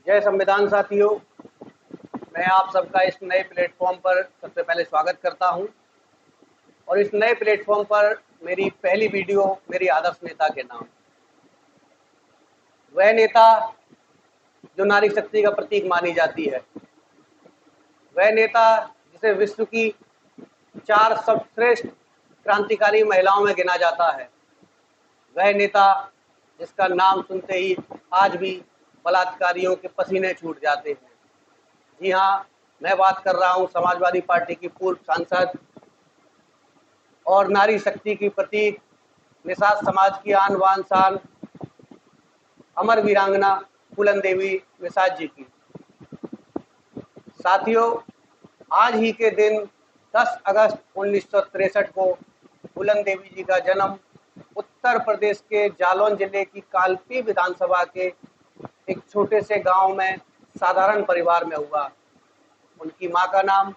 जय संविधान साथियों, मैं आप सबका इस नए प्लेटफॉर्म पर सबसे पहले स्वागत करता हूं। और इस नए प्लेटफॉर्म पर मेरी पहली वीडियो मेरी आदर्श नेता के नाम। वह नेता जो नारी शक्ति का प्रतीक मानी जाती है, वह नेता जिसे विश्व की 4 सर्वश्रेष्ठ क्रांतिकारी महिलाओं में गिना जाता है, वह नेता जिसका नाम सुनते ही आज भी बलात्कारियों के पसीने छूट जाते हैं। जी हाँ, मैं बात कर रहा हूँ समाजवादी पार्टी की पूर्व सांसद और नारी शक्ति की प्रतीक, निषाद समाज की आन बान शान, अमर वीरांगना फूलन देवी निषाद जी की। साथियों, आज ही के दिन 10 अगस्त 1963 को फूलन देवी जी का जन्म उत्तर प्रदेश के जालौन जिले की कालपी विधानसभा के एक छोटे से गांव में साधारण परिवार में हुआ। उनकी मां का नाम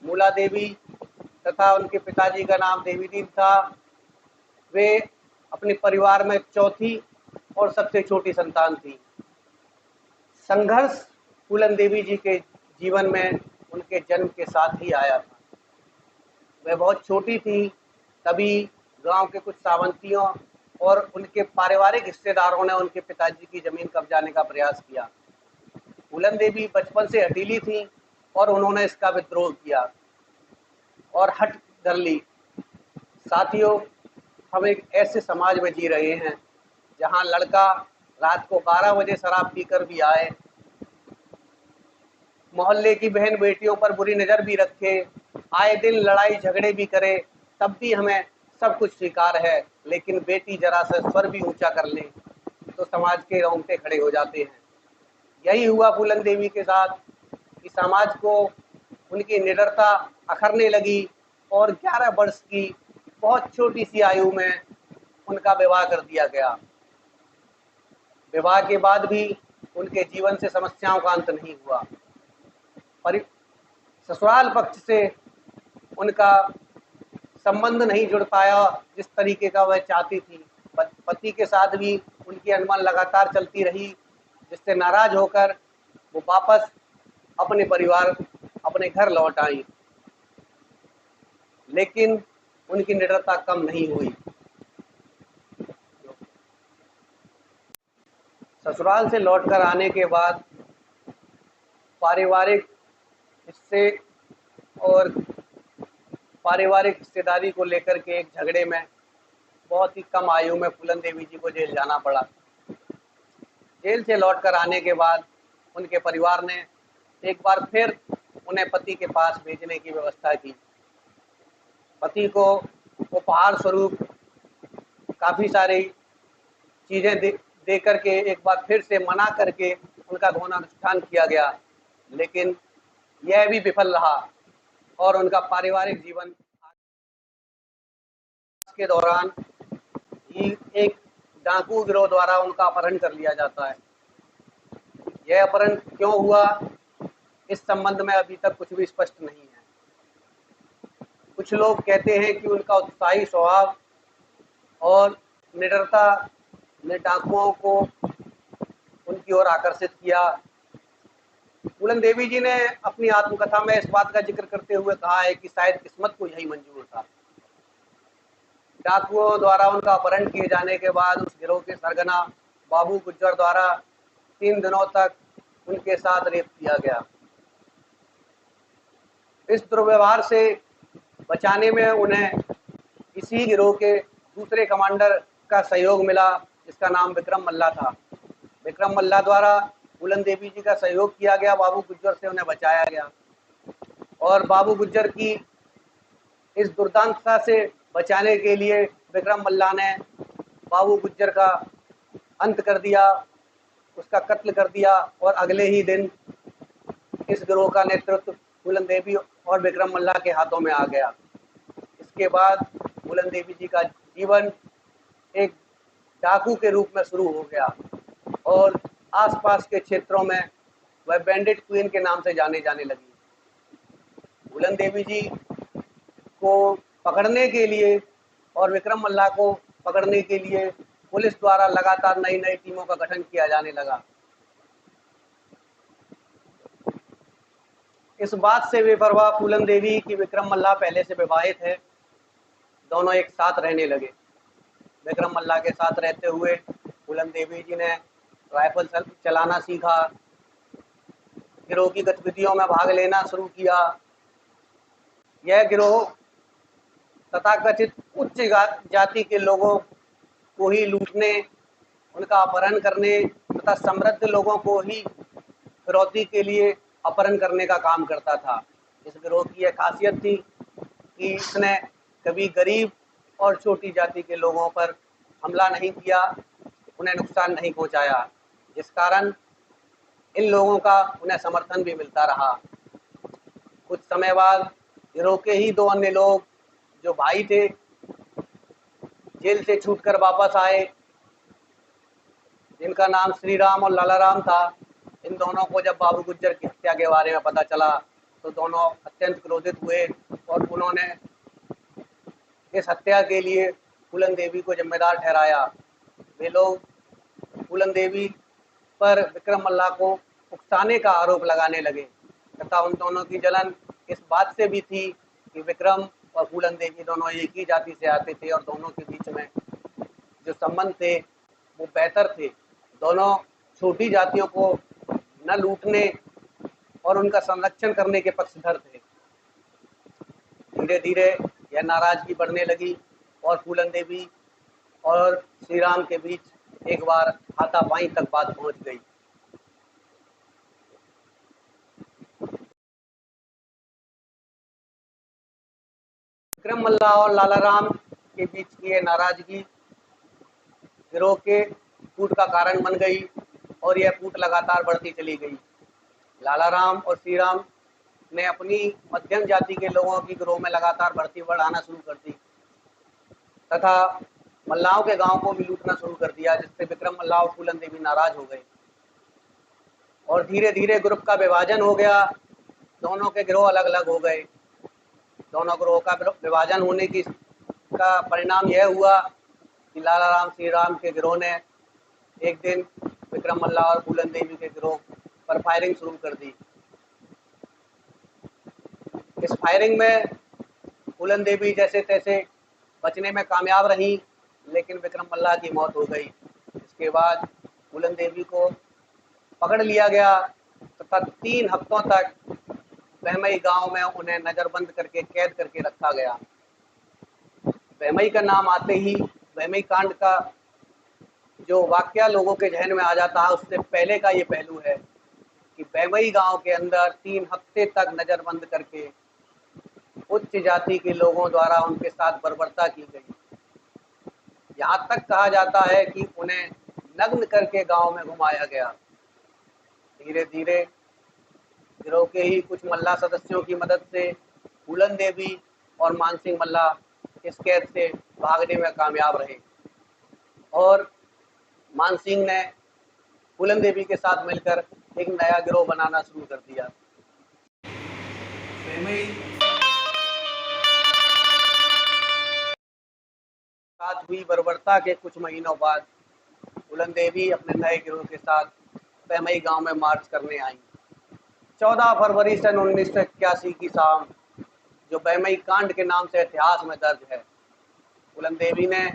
मूला देवी तथा उनके पिताजी का नाम देवीदीन था। वे अपने परिवार में चौथी और सबसे छोटी संतान थी। संघर्ष फूलन देवी जी के जीवन में उनके जन्म के साथ ही आया था। वह बहुत छोटी थी, तभी गांव के कुछ सावंतियों और उनके पारिवारिक हिस्सेदारों ने उनके पिताजी की जमीन कब्जाने का प्रयास किया। फूलन देवी बचपन से हठीली थी और उन्होंने इसका विद्रोह किया और हट कर ली। साथियों, हम एक ऐसे समाज में जी रहे हैं जहां लड़का रात को 12 बजे शराब पीकर भी आए, मोहल्ले की बहन बेटियों पर बुरी नज़र भी रखे, आए दिन लड़ाई झगड़े भी करे, तब भी हमें सब कुछ स्वीकार है। लेकिन बेटी जरा सा स्वर भी ऊंचा कर ले तो समाज के रोंगटे खड़े हो जाते हैं। यही हुआ फूलन देवी के साथ कि समाज को उनकी निडरता अखरने लगी और 11 वर्ष की बहुत छोटी सी आयु में उनका विवाह कर दिया गया। विवाह के बाद भी उनके जीवन से समस्याओं का अंत नहीं हुआ। ससुराल पक्ष से उनका संबंध नहीं जुड़ पाया जिस तरीके का वह चाहती थी। पति के साथ भी उनकी अनबन लगातार चलती रही, जिससे नाराज होकर वो वापस अपने परिवार अपने घर लौट आई। लेकिन उनकी निडरता कम नहीं हुई। ससुराल से लौटकर आने के बाद पारिवारिक हिस्से और पारिवारिक हिस्सेदारी को लेकर के एक झगड़े में बहुत ही कम आयु में फूलन देवी जी को जेल जाना पड़ा। जेल से लौटकर आने के बाद उनके परिवार ने एक बार फिर उन्हें पति के पास भेजने की व्यवस्था की। पति को उपहार स्वरूप काफ़ी सारी चीज़ें दे करके एक बार फिर से मना करके उनका गौनानुष्ठान किया गया, लेकिन यह भी विफल रहा और उनका पारिवारिक जीवन के दौरान ही एक डाकू गिरोह द्वारा उनका अपहरण कर लिया जाता है। यह अपहरण क्यों हुआ, इस संबंध में अभी तक कुछ भी स्पष्ट नहीं है। कुछ लोग कहते हैं कि उनका उत्साही स्वभाव और निडरता ने डाकुओं को उनकी ओर आकर्षित किया। फूलन देवी जी ने अपनी आत्मकथा में इस बात का जिक्र करते हुए कहा है कि शायद किस्मत को यही मंजूर था। डाकुओं द्वारा उनका अपहरण किए जाने के बाद उस गिरोह के सरगना बाबू गुज्जर द्वारा 3 दिनों तक उनके साथ रेप किया गया। इस दुर्व्यवहार से बचाने में उन्हें इसी गिरोह के दूसरे कमांडर का सहयोग मिला, जिसका नाम विक्रम मल्ला था। विक्रम मल्ला द्वारा फूलन देवी जी का सहयोग किया गया, बाबू गुज्जर से उन्हें बचाया गया और बाबू गुज्जर की इस दुर्दांतता से बचाने के लिए विक्रम मल्ला ने बाबू गुज्जर का अंत कर दिया, उसका कत्ल कर दिया और अगले ही दिन इस गिरोह का नेतृत्व फूलन देवी और विक्रम मल्ला के हाथों में आ गया। इसके बाद फूलन देवी जी का जीवन एक डाकू के रूप में शुरू हो गया और आसपास के क्षेत्रों में वह बैंडिट क्वीन के नाम से जाने लगी। फूलन देवी जी को पकड़ने के लिए और विक्रम मल्ला को पकड़ने के लिए पुलिस द्वारा लगातार नई नई टीमों का गठन किया जाने लगा। इस बात से बेपरवाह फूलन देवी की विक्रम मल्लाह पहले से विवाहित है। दोनों एक साथ रहने लगे। विक्रम मल्लाह के साथ रहते हुए फूलन देवी जी ने राइफल चलाना सीखा, गिरोह की गतिविधियों में भाग लेना शुरू किया। यह गिरोह तथाकथित उच्च जाति के लोगों को ही लूटने, उनका अपहरण करने तथा समृद्ध लोगों को ही फिरौती के लिए अपहरण करने का काम करता था। इस गिरोह की यह खासियत थी कि इसने कभी गरीब और छोटी जाति के लोगों पर हमला नहीं किया, उन्हें नुकसान नहीं पहुंचाया, जिस कारण इन लोगों का उन्हें समर्थन भी मिलता रहा। कुछ समय बाद गिरोह के ही दो अन्य लोग जो भाई थे, जेल से छूटकर वापस आए, जिनका नाम श्री राम और लाला राम था। इन दोनों को जब बाबू गुज्जर की हत्या के बारे में पता चला तो दोनों अत्यंत क्रोधित हुए और उन्होंने इस हत्या के लिए फूलन देवी को जिम्मेदार ठहराया। वे लोग फूलन देवी पर विक्रम मल्लाह को उकसाने का आरोप लगाने लगे तथा उन दोनों की जलन इस बात से भी थी कि विक्रम और फूलन देवी दोनों एक ही जाति से आते थे और दोनों के बीच में जो संबंध थे वो बेहतर थे। दोनों छोटी जातियों को न लूटने और उनका संरक्षण करने के पक्षधर थे। धीरे धीरे यह नाराजगी बढ़ने लगी और फूलन देवी और श्री राम के बीच एक बार हाथापाई तक बात पहुंच गई। विक्रम मल्लाह और लाला राम के बीच की यह नाराजगी गिरोह के फूट का कारण बन गई और यह फूट लगातार बढ़ती चली गई। लाला राम और श्री राम ने अपनी मध्यम जाति के लोगों की गिरोह में लगातार भर्ती बढ़ाना शुरू कर दी तथा मल्लाहों के गांव को भी लूटना शुरू कर दिया, जिससे विक्रम मल्लाह और फूलन देवी नाराज हो गए और धीरे धीरे ग्रुप का विभाजन हो गया। दोनों के गिरोह अलग अलग हो गए। दोनों गिरोह का विभाजन होने का परिणाम यह हुआ कि लाला राम श्री राम के गिरोह ने एक दिन विक्रम मल्लाह और फूलन देवी के गिरोह पर फायरिंग शुरू कर दी। इस फायरिंग में फूलन देवी जैसे तैसे बचने में कामयाब रही, लेकिन विक्रम मल्लाह की मौत हो गई। इसके बाद फूलन देवी को पकड़ लिया गया तथा 3 हफ्तों तक बहमई गांव में उन्हें नजरबंद करके कैद करके रखा गया। बहमई का नाम आते ही बहमई कांड का जो वाकया लोगों के जहन में आ जाता है, उससे पहले का ये पहलू है कि बहमई गांव के अंदर 3 हफ्ते तक नजरबंद करके उच्च जाति के लोगों द्वारा उनके साथ बर्बरता की गई। यहाँ तक कहा जाता है कि उन्हें नग्न करके गांव में घुमाया गया। धीरे धीरे गिरोह के ही कुछ मल्लाह सदस्यों की मदद से फूलन देवी और मानसिंह मल्लाह इस कैद से भागने में कामयाब रहे और मानसिंह ने फूलन देवी के साथ मिलकर एक नया गिरोह बनाना शुरू कर दिया। साथ हुई बर्बरता के कुछ महीनों बाद फूलन देवी अपने नए गिरोह के साथ बहमई गांव में मार्च करने आई। 14 फरवरी सन 1981 की शाम, जो बहमई कांड के नाम से इतिहास में दर्ज है, फूलन देवी ने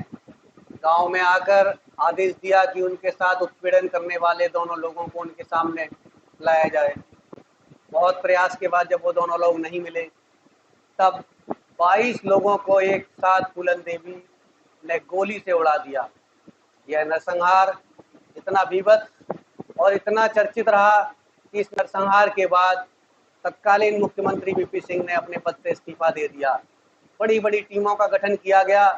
गांव में आकर आदेश दिया कि उनके साथ उत्पीड़न करने वाले दोनों लोगों को उनके सामने लाया जाए। बहुत प्रयास के बाद जब वो दोनों लोग नहीं मिले, तब 22 लोगों को एक साथ फूलन देवी ने गोली से उड़ा दिया। यह नरसंहार इतना भीभत्स और इतना चर्चित रहा कि इस नरसंहार के बाद तत्कालीन मुख्यमंत्री वीपी सिंह ने अपने पद से इस्तीफा दे दिया। बड़ी बड़ी टीमों का गठन किया गया,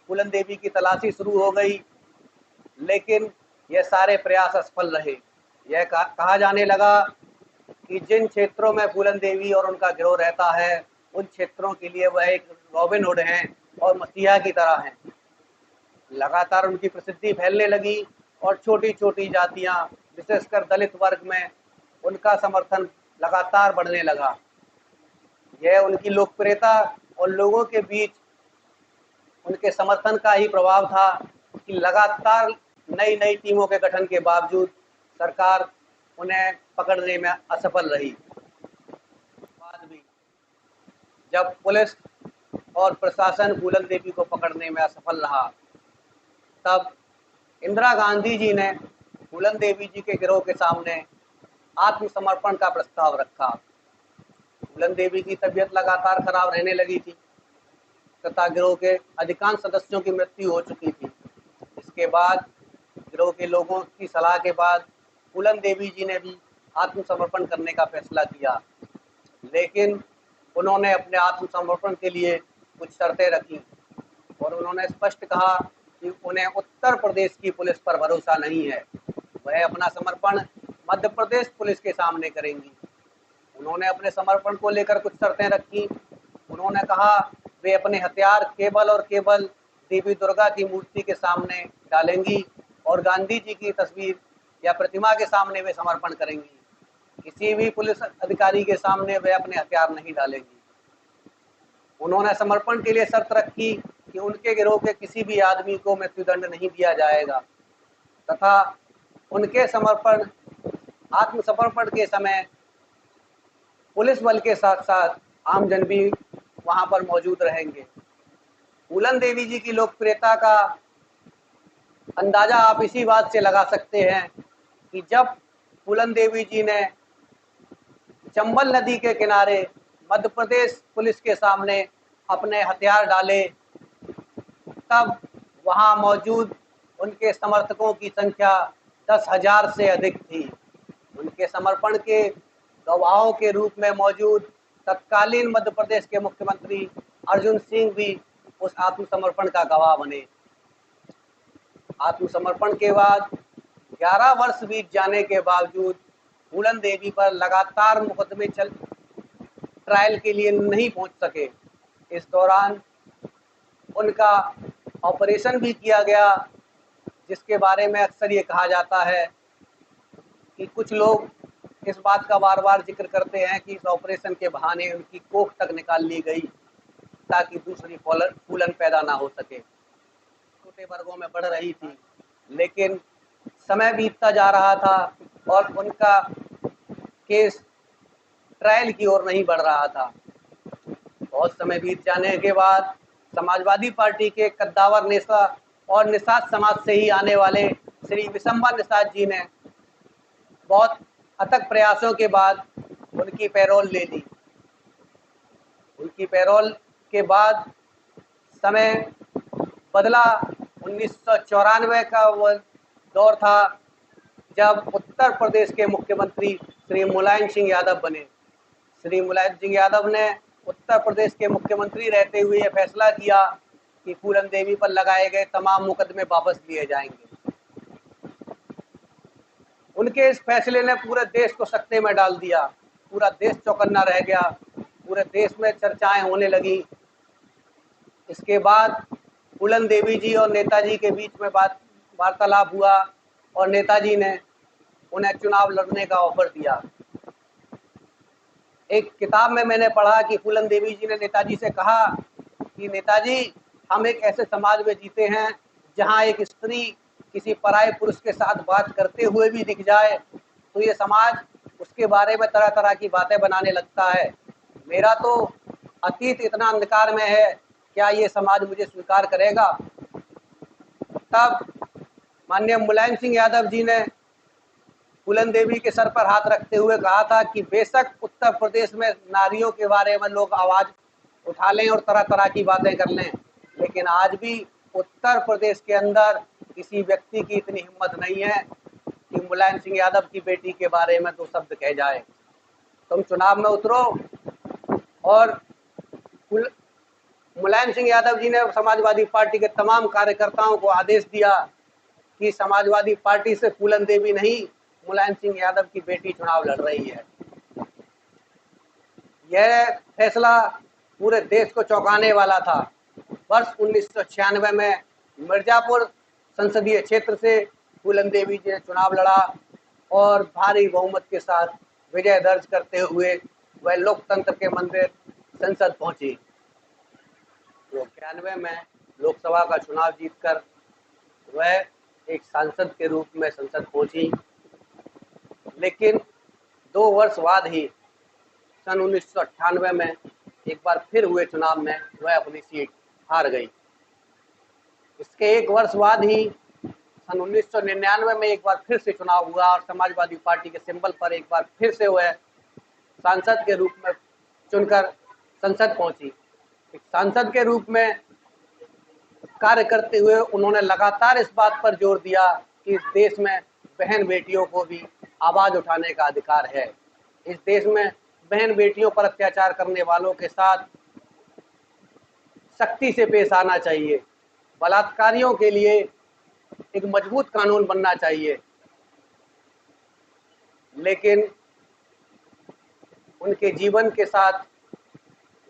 फूलन देवी की तलाशी शुरू हो गई, लेकिन यह सारे प्रयास असफल रहे। यह कहा जाने लगा कि जिन क्षेत्रों में फूलन देवी और उनका गिरोह रहता है, उन क्षेत्रों के लिए वह एक रॉबिन हुड हैं और मसीहा की तरह हैं। लगातार उनकी प्रसिद्धि फैलने लगी और छोटी छोटी जातियां, विशेषकर दलित वर्ग में उनका समर्थन लगातार बढ़ने लगा। यह उनकी लोकप्रियता और लोगों के बीच उनके समर्थन का ही प्रभाव था कि लगातार नई नई टीमों के गठन के बावजूद सरकार उन्हें पकड़ने में असफल रही। जब पुलिस और प्रशासन फूलन देवी को पकड़ने में असफल रहा, तब इंदिरा गांधी जी ने फूलन देवी जी के गिरोह के सामने आत्मसमर्पण का प्रस्ताव रखा। फूलन देवी की तबीयत लगातार खराब रहने लगी थी तथा गिरोह के अधिकांश सदस्यों की मृत्यु हो चुकी थी। इसके बाद गिरोह के लोगों की सलाह के बाद फूलन देवी जी ने भी आत्मसमर्पण करने का फैसला किया, लेकिन उन्होंने अपने आत्मसमर्पण के लिए कुछ शर्तें रखी और उन्होंने स्पष्ट कहा कि उन्हें उत्तर प्रदेश की पुलिस पर भरोसा नहीं है, वह अपना समर्पण मध्य प्रदेश पुलिस के सामने करेंगी। उन्होंने अपने समर्पण को लेकर कुछ शर्तें रखी। उन्होंने कहा वे अपने हथियार केवल और केवल देवी दुर्गा की मूर्ति के सामने डालेंगी और गांधी जी की तस्वीर या प्रतिमा के सामने वे समर्पण करेंगी। किसी भी पुलिस अधिकारी के सामने वे अपने हथियार नहीं डालेंगी। उन्होंने समर्पण के लिए शर्त रखी कि उनके गिरोह के किसी भी आदमी को मृत्युदंड नहीं दिया जाएगा तथा उनके आत्मसमर्पण के समय पुलिस बल के साथ साथ आमजन भी वहां पर मौजूद रहेंगे। फूलन देवी जी की लोकप्रियता का अंदाजा आप इसी बात से लगा सकते हैं कि जब फूलन देवी जी ने चंबल नदी के किनारे मध्य प्रदेश पुलिस के सामने अपने हथियार डाले, तब वहां मौजूद उनके समर्थकों की संख्या 10,000 से अधिक थी। उनके समर्पण के गवाहों के रूप में मौजूद तत्कालीन मध्य प्रदेश के मुख्यमंत्री अर्जुन सिंह भी उस आत्मसमर्पण का गवाह बने। आत्मसमर्पण के बाद 11 वर्ष बीत जाने के बावजूद फूलन देवी पर लगातार मुकदमे ट्रायल के लिए नहीं पहुंच सके। इस दौरान उनका ऑपरेशन भी किया गया, जिसके बारे में अक्सर ये कहा जाता है कि कुछ लोग इस बात का बार बार जिक्र करते हैं कि इस ऑपरेशन के बहाने उनकी कोख तक निकाल ली गई ताकि दूसरी फूलन पैदा ना हो सके। छोटे वर्गों में बढ़ रही थी, लेकिन समय बीतता जा रहा था और उनका केस ट्रायल की ओर नहीं बढ़ रहा था। बहुत समय बीत जाने के बाद समाजवादी पार्टी के कद्दावर नेता और निषाद समाज से ही आने वाले श्री विशंबा निषाद जी ने बहुत अथक प्रयासों के बाद उनकी पैरोल ले ली। उनकी पैरोल के बाद समय बदला। 1994 का वह दौर था जब उत्तर प्रदेश के मुख्यमंत्री श्री मुलायम सिंह यादव बने। श्री मुलायम सिंह यादव ने उत्तर प्रदेश के मुख्यमंत्री रहते हुए यह फैसला किया कि फूलन देवी पर लगाए गए तमाम मुकदमे वापस लिए जाएंगे। उनके इस फैसले ने पूरे देश को सकते में डाल दिया। पूरा देश चौकन्ना रह गया, पूरे देश में चर्चाएं होने लगी। इसके बाद फूलन देवी जी और नेताजी के बीच में वार्तालाप हुआ और नेताजी ने उन्हें चुनाव लड़ने का ऑफर दिया। एक किताब में मैंने पढ़ा कि फूलन देवी जी ने नेताजी से कहा कि नेताजी, हम एक ऐसे समाज में जीते हैं जहां एक स्त्री किसी पराये पुरुष के साथ बात करते हुए भी दिख जाए तो ये समाज उसके बारे में तरह तरह की बातें बनाने लगता है। मेरा तो अतीत इतना अंधकार में है, क्या ये समाज मुझे स्वीकार करेगा? तब माननीय मुलायम सिंह यादव जी ने फूलन देवी के सर पर हाथ रखते हुए कहा था कि बेशक उत्तर प्रदेश में नारियों के बारे में लोग आवाज उठा लें और तरह तरह की बातें कर लें, लेकिन आज भी उत्तर प्रदेश के अंदर किसी व्यक्ति की इतनी हिम्मत नहीं है कि मुलायम सिंह यादव की बेटी के बारे में 2 शब्द कह जाए। तुम चुनाव में उतरो। और मुलायम सिंह यादव जी ने समाजवादी पार्टी के तमाम कार्यकर्ताओं को आदेश दिया कि समाजवादी पार्टी से फूलन देवी नहीं, मुलायम सिंह यादव की बेटी चुनाव लड़ रही है। यह फैसला पूरे देश को चौंकाने वाला था। वर्ष 1996 में मिर्जापुर संसदीय क्षेत्र से फूलन देवी जी ने चुनाव लड़ा और भारी बहुमत के साथ विजय दर्ज करते हुए वह लोकतंत्र के मंदिर संसद पहुंची। 1991 में लोकसभा का चुनाव जीतकर वह एक सांसद के रूप में संसद पहुंची, लेकिन 2 वर्ष बाद ही सन 1998 में एक बार फिर हुए चुनाव में वह अपनी सीट हार गई। इसके एक वर्ष बाद ही सन 1999 में एक बार फिर से चुनाव हुआ और समाजवादी पार्टी के सिंबल पर एक बार फिर से वह सांसद के रूप में चुनकर संसद पहुंची। एक सांसद के रूप में कार्य करते हुए उन्होंने लगातार इस बात पर जोर दिया कि इस देश में बहन बेटियों को भी आवाज उठाने का अधिकार है। इस देश में बहन बेटियों पर अत्याचार करने वालों के साथ सख्ती से पेश आना चाहिए। बलात्कारियों के लिए एक मजबूत कानून बनना चाहिए। लेकिन उनके जीवन के साथ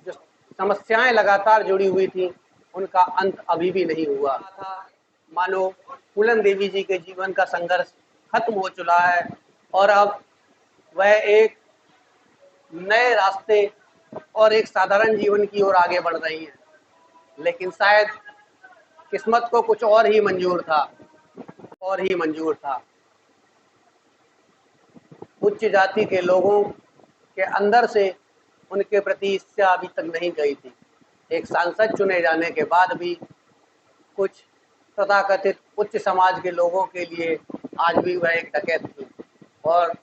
जो समस्याएं लगातार जुड़ी हुई थी, उनका अंत अभी भी नहीं हुआ था। मानो फूलन देवी जी के जीवन का संघर्ष खत्म हो चुका है और अब वह एक नए रास्ते और एक साधारण जीवन की ओर आगे बढ़ रही हैं। लेकिन शायद किस्मत को कुछ और ही मंजूर था। उच्च जाति के लोगों के अंदर से उनके प्रति ईर्ष्या अभी तक नहीं गई थी। एक सांसद चुने जाने के बाद भी कुछ तथाकथित उच्च समाज के लोगों के लिए आज भी वह एक डकैत थी और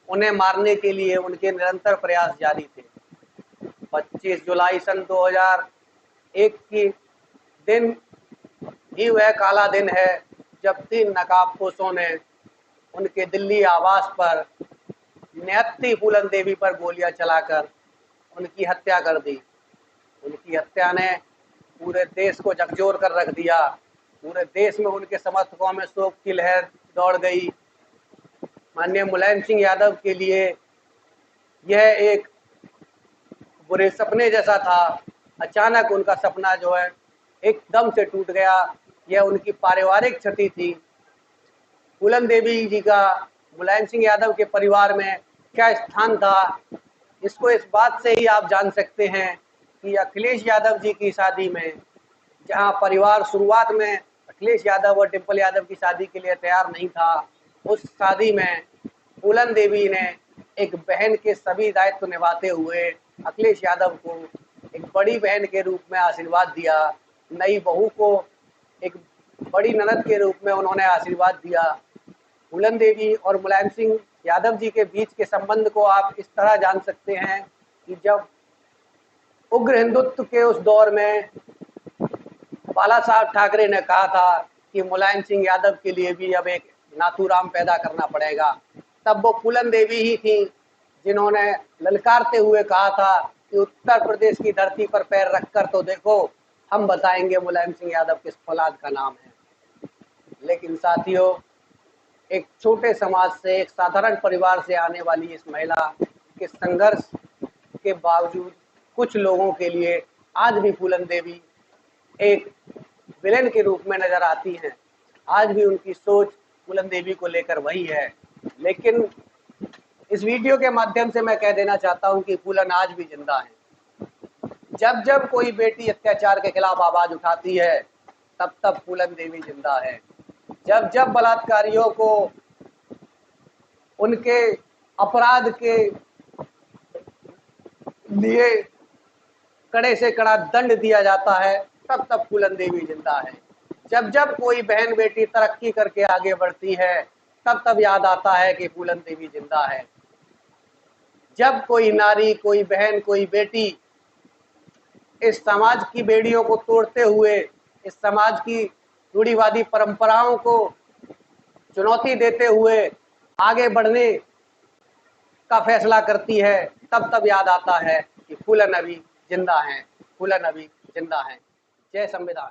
उन्हें मारने के लिए उनके निरंतर प्रयास जारी थे। 25 जुलाई सन 2001 की दिन ही वह काला दिन है जब 3 नकाबपोशों ने उनके दिल्ली आवास पर निहत्थी फूलन देवी पर गोलियां चलाकर उनकी हत्या कर दी। उनकी हत्या ने पूरे देश को झकझोर कर रख दिया। पूरे देश में उनके समर्थकों में शोक की लहर दौड़ गई। माननीय मुलायम सिंह यादव के लिए यह एक बुरे सपने जैसा था। अचानक उनका सपना जो है एकदम से टूट गया। यह उनकी पारिवारिक क्षति थी। फूलन देवी जी का मुलायम सिंह यादव के परिवार में क्या स्थान था, इसको इस बात से ही आप जान सकते हैं कि अखिलेश यादव जी की शादी में, जहां परिवार शुरुआत में अखिलेश यादव और डिम्पल यादव की शादी के लिए तैयार नहीं था, उस शादी में फूलन देवी ने एक बहन के सभी दायित्व निभाते हुए अखिलेश यादव को एक बड़ी बहन के रूप में आशीर्वाद दिया। नई बहू को एक बड़ी ननद के रूप में उन्होंने आशीर्वाद दिया। फूलन देवी और मुलायम सिंह यादव जी के बीच के संबंध को आप इस तरह जान सकते हैं कि जब उग्र हिंदुत्व के उस दौर में बाला साहब ठाकरे ने कहा था कि मुलायम सिंह यादव के लिए भी अब एक नाथूराम पैदा करना पड़ेगा, तब वो फूलन देवी ही थी जिन्होंने ललकारते हुए कहा था कि उत्तर प्रदेश की धरती पर पैर रखकर तो देखो, हम बताएंगे मुलायम सिंह यादव किस फौलाद का नाम है। लेकिन साथियों, एक छोटे समाज से, एक साधारण परिवार से आने वाली इस महिला के संघर्ष के बावजूद कुछ लोगों के लिए आज भी फूलन देवी एक विलेन के रूप में नजर आती हैं। आज भी उनकी सोच फूलन देवी को लेकर वही है। लेकिन इस वीडियो के माध्यम से मैं कह देना चाहता हूं कि फूलन आज भी जिंदा है। जब जब कोई बेटी अत्याचार के खिलाफ आवाज उठाती है, तब तब फूलन देवी जिंदा है। जब जब बलात्कारियों को उनके अपराध के लिए कड़े से कड़ा दंड दिया जाता है, तब तब फूलन देवी जिंदा है। जब जब कोई बहन बेटी तरक्की करके आगे बढ़ती है, तब तब याद आता है कि फूलन देवी जिंदा है। जब कोई नारी, कोई बहन, कोई बेटी इस समाज की बेड़ियों को तोड़ते हुए, इस समाज की रूढ़िवादी परंपराओं को चुनौती देते हुए आगे बढ़ने का फैसला करती है, तब तब याद आता है कि फूलन अभी जिंदा हैं, फूलन अभी जिंदा हैं। जय संविधान।